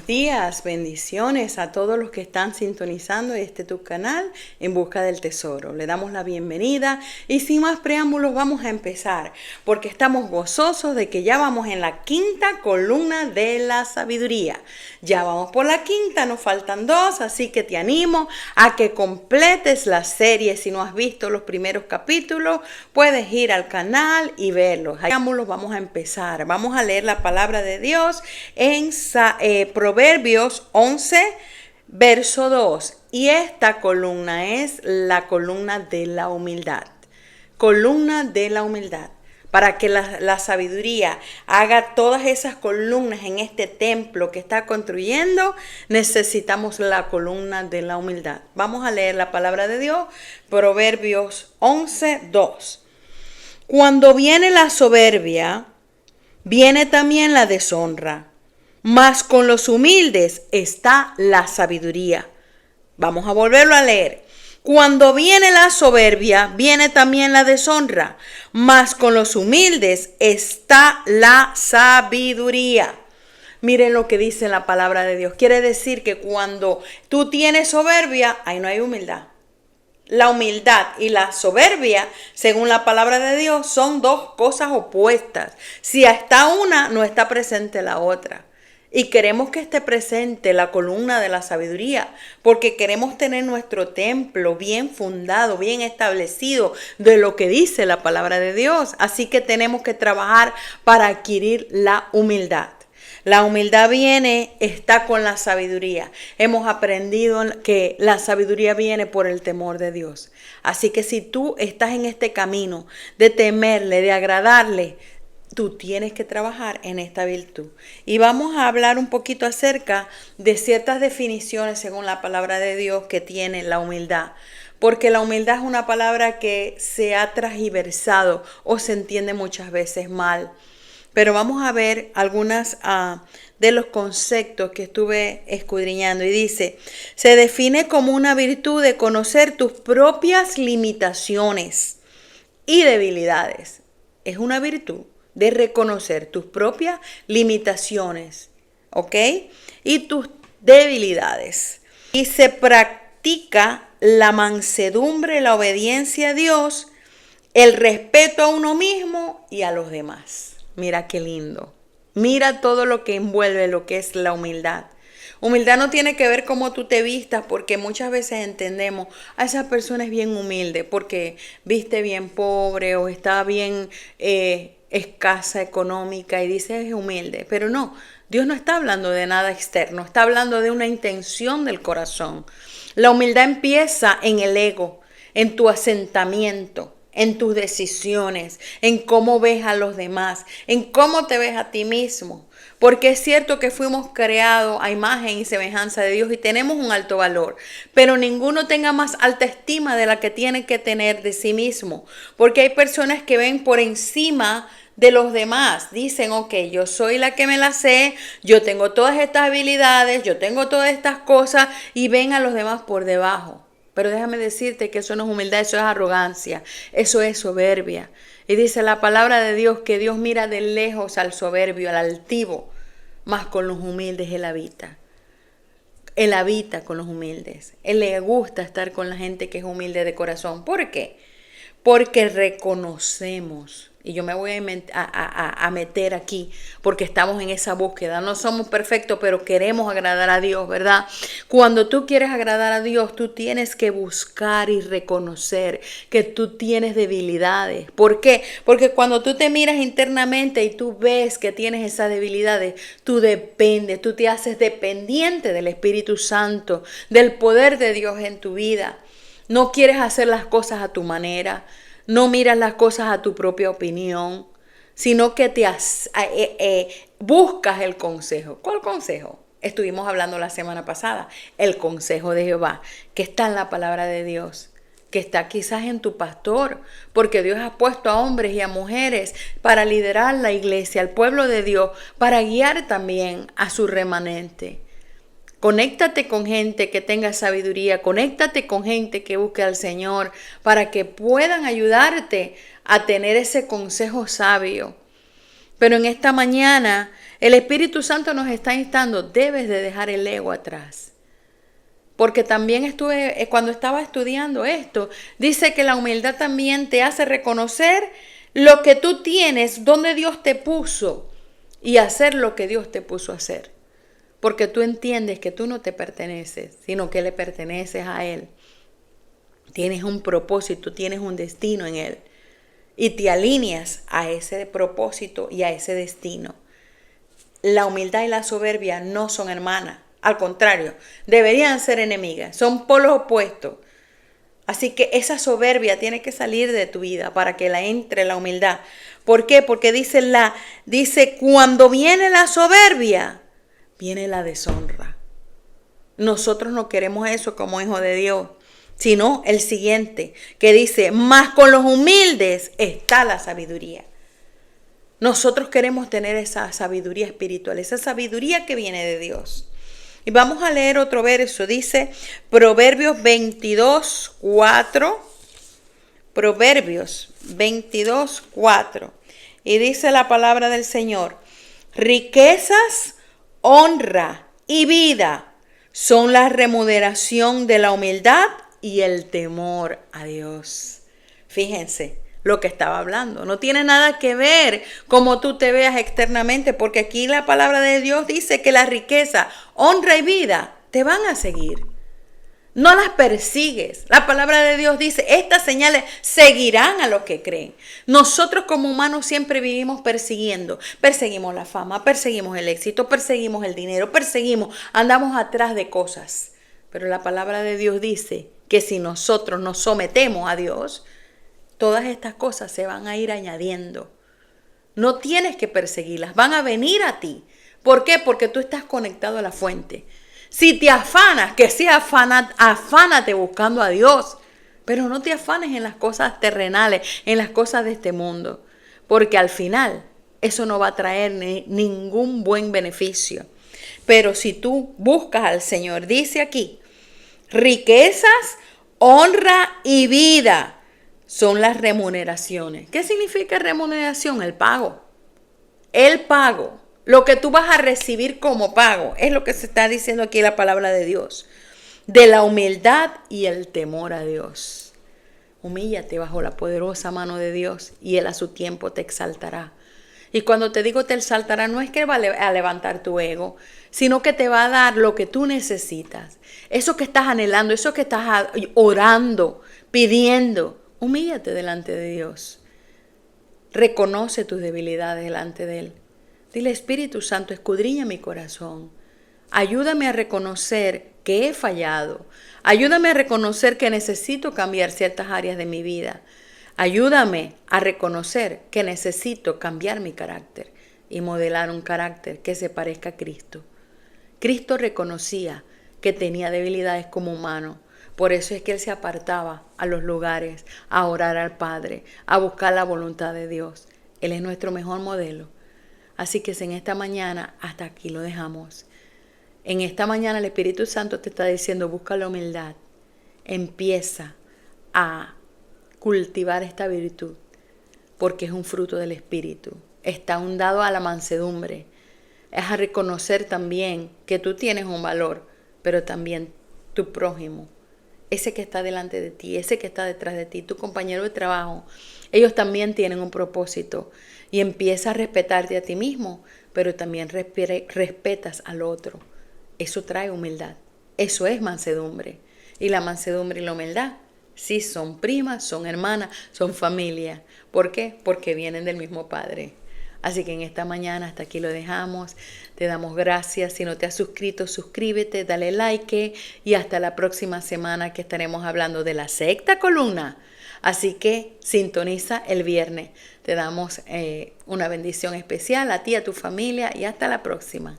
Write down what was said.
Buenos días, bendiciones a todos los que están sintonizando tu canal En Busca del Tesoro. Le damos la bienvenida y sin más preámbulos vamos a empezar porque estamos gozosos de que ya vamos en la quinta columna de la sabiduría. Ya vamos por la quinta, nos faltan dos, así que te animo a que completes la serie. Si no has visto los primeros capítulos, puedes ir al canal y verlos. Vamos a empezar, vamos a leer la palabra de Dios en Proverbios 11, verso 2. Y esta columna es la columna de la humildad. Columna de la humildad. Para que la sabiduría haga todas esas columnas en este templo que está construyendo, necesitamos la columna de la humildad. Vamos a leer la palabra de Dios, Proverbios 11, 2. Cuando viene la soberbia, viene también la deshonra, mas con los humildes está la sabiduría. Vamos a volverlo a leer. Cuando viene la soberbia, viene también la deshonra, mas con los humildes está la sabiduría. Miren lo que dice la palabra de Dios. Quiere decir que cuando tú tienes soberbia, ahí no hay humildad. La humildad y la soberbia, según la palabra de Dios, son dos cosas opuestas. Si está una, no está presente la otra. Y queremos que esté presente la columna de la sabiduría, porque queremos tener nuestro templo bien fundado, bien establecido de lo que dice la palabra de Dios. Así que tenemos que trabajar para adquirir la humildad. La humildad está con la sabiduría. Hemos aprendido que la sabiduría viene por el temor de Dios. Así que si tú estás en este camino de temerle, de agradarle, tú tienes que trabajar en esta virtud. Y vamos a hablar un poquito acerca de ciertas definiciones según la palabra de Dios que tiene la humildad. Porque la humildad es una palabra que se ha transgiversado o se entiende muchas veces mal. Pero vamos a ver algunas de los conceptos que estuve escudriñando. Y dice, se define como una virtud de conocer tus propias limitaciones y debilidades. Es una virtud de reconocer tus propias limitaciones, ¿ok? Y tus debilidades. Y se practica la mansedumbre, la obediencia a Dios, el respeto a uno mismo y a los demás. Mira qué lindo. Mira todo lo que envuelve lo que es la humildad. Humildad no tiene que ver cómo tú te vistas, porque muchas veces entendemos a esa persona es bien humilde porque viste bien pobre o está bien escasa económica y dice es humilde. Pero no, Dios no está hablando de nada externo, está hablando de una intención del corazón. La humildad empieza en el ego, en tu asentamiento, en tus decisiones, en cómo ves a los demás, en cómo te ves a ti mismo. Porque es cierto que fuimos creados a imagen y semejanza de Dios y tenemos un alto valor, pero ninguno tenga más alta estima de la que tiene que tener de sí mismo. Porque hay personas que ven por encima de los demás. Dicen, ok, yo soy la que me la sé, yo tengo todas estas habilidades, yo tengo todas estas cosas y ven a los demás por debajo. Pero déjame decirte que eso no es humildad, eso es arrogancia, eso es soberbia. Y dice la palabra de Dios que Dios mira de lejos al soberbio, al altivo, mas con los humildes Él habita. Él habita con los humildes. Él le gusta estar con la gente que es humilde de corazón. ¿Por qué? Porque reconocemos. Y yo me voy a meter aquí porque estamos en esa búsqueda. No somos perfectos, pero queremos agradar a Dios, ¿verdad? Cuando tú quieres agradar a Dios, tú tienes que buscar y reconocer que tú tienes debilidades. ¿Por qué? Porque cuando tú te miras internamente y tú ves que tienes esas debilidades, tú dependes, tú te haces dependiente del Espíritu Santo, del poder de Dios en tu vida. No quieres hacer las cosas a tu manera. No miras las cosas a tu propia opinión, sino que buscas el consejo. ¿Cuál consejo? Estuvimos hablando la semana pasada. El consejo de Jehová, que está en la palabra de Dios, que está quizás en tu pastor, porque Dios ha puesto a hombres y a mujeres para liderar la iglesia, al pueblo de Dios, para guiar también a su remanente. Conéctate con gente que tenga sabiduría, conéctate con gente que busque al Señor para que puedan ayudarte a tener ese consejo sabio. Pero en esta mañana El Espíritu Santo nos está instando, debes de dejar el ego atrás. Porque también cuando estaba estudiando esto, dice que la humildad también te hace reconocer lo que tú tienes, donde Dios te puso, y hacer lo que Dios te puso a hacer. Porque tú entiendes que tú no te perteneces, sino que le perteneces a Él. Tienes un propósito, tienes un destino en Él. Y te alineas a ese propósito y a ese destino. La humildad y la soberbia no son hermanas. Al contrario, deberían ser enemigas. Son polos opuestos. Así que esa soberbia tiene que salir de tu vida para que entre la humildad. ¿Por qué? Porque dice, cuando viene la soberbia, viene la deshonra. Nosotros no queremos eso como hijos de Dios, sino el siguiente, que dice, más con los humildes está la sabiduría. Nosotros queremos tener esa sabiduría espiritual, esa sabiduría que viene de Dios. Y vamos a leer otro verso, dice Proverbios 22:4. Proverbios 22:4. Y dice la palabra del Señor, riquezas, honra y vida son la remuneración de la humildad y el temor a Dios. Fíjense lo que estaba hablando. No tiene nada que ver cómo tú te veas externamente, porque aquí la palabra de Dios dice que la riqueza, honra y vida te van a seguir. No las persigues. La palabra de Dios dice, estas señales seguirán a los que creen. Nosotros como humanos siempre vivimos persiguiendo. Perseguimos la fama, perseguimos el éxito, perseguimos el dinero, andamos atrás de cosas. Pero la palabra de Dios dice que si nosotros nos sometemos a Dios, todas estas cosas se van a ir añadiendo. No tienes que perseguirlas, van a venir a ti. ¿Por qué? Porque tú estás conectado a la fuente. Si te afanas, que sea afánate buscando a Dios. Pero no te afanes en las cosas terrenales, en las cosas de este mundo. Porque al final eso no va a traer ningún buen beneficio. Pero si tú buscas al Señor, dice aquí, riquezas, honra y vida son las remuneraciones. ¿Qué significa remuneración? El pago. El pago. Lo que tú vas a recibir como pago. Es lo que se está diciendo aquí en la palabra de Dios. De la humildad y el temor a Dios. Humíllate bajo la poderosa mano de Dios y Él a su tiempo te exaltará. Y cuando te digo te exaltará, no es que va a levantar tu ego, sino que te va a dar lo que tú necesitas. Eso que estás anhelando, eso que estás orando, pidiendo. Humíllate delante de Dios. Reconoce tus debilidades delante de Él. Dile, Espíritu Santo, escudriña mi corazón. Ayúdame a reconocer que he fallado. Ayúdame a reconocer que necesito cambiar ciertas áreas de mi vida. Ayúdame a reconocer que necesito cambiar mi carácter y modelar un carácter que se parezca a Cristo. Cristo reconocía que tenía debilidades como humano. Por eso es que Él se apartaba a los lugares, a orar al Padre, a buscar la voluntad de Dios. Él es nuestro mejor modelo. Así que en esta mañana, hasta aquí lo dejamos. En esta mañana el Espíritu Santo te está diciendo, busca la humildad. Empieza a cultivar esta virtud, porque es un fruto del Espíritu. Está dado a la mansedumbre. Es a reconocer también que tú tienes un valor, pero también tu prójimo, ese que está delante de ti, ese que está detrás de ti, tu compañero de trabajo, ellos también tienen un propósito. Y empieza a respetarte a ti mismo, pero también respetas al otro. Eso trae humildad. Eso es mansedumbre. Y la mansedumbre y la humildad, sí, son primas, son hermanas, son familia. ¿Por qué? Porque vienen del mismo Padre. Así que en esta mañana hasta aquí lo dejamos. Te damos gracias. Si no te has suscrito, suscríbete, dale like y hasta la próxima semana que estaremos hablando de la sexta columna. Así que sintoniza el viernes. Te damos una bendición especial a ti, a tu familia y hasta la próxima.